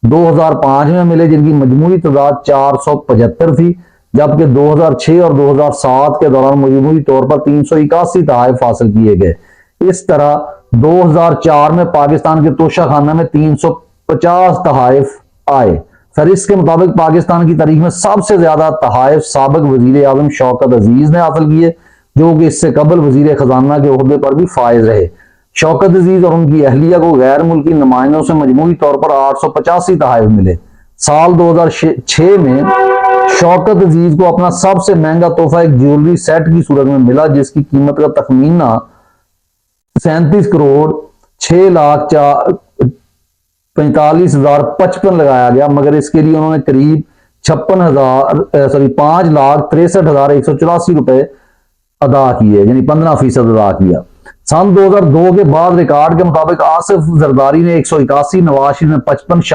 2005 में मिले, जिनकी मजमूई तादाद 475 थी, जबकि 2006 और 2007 के दौरान मजमूई तौर पर 381 तहाइफ हासिल किए गए। इस तरह 2004 में पाकिस्तान के तोशा खाना में 350 तहाइफ आए। फहरिस्त के मुताबिक पाकिस्तान की तारीख में सबसे ज्यादा तहाइफ साबिक वजीर आजम शौकत अजीज ने हासिल किए, जो कि इससे कबल वजीर खजाना के ओहदे पर भी फायज रहे। शौकत अजीज और उनकी अहलिया को गैर मुल्की नुमाइंदों से मजमूई तौर पर 885 तहाइफ मिले। साल 2006 में शौकत अजीज को अपना सबसे महंगा तोहफा एक ज्वेलरी सेट की सूरत में मिला, जिसकी कीमत का तखमीना 37 करोड़ 6 लाख 45,055 लगाया गया, मगर इसके लिए उन्होंने करीब 5,63,184 रुपए अदा किए, यानी 15% अदा किया। सन 2002 के बाद रिकॉर्ड के मुताबिक आसिफ जरदारी ने 181, नवाज शरीफ ने 55, शाह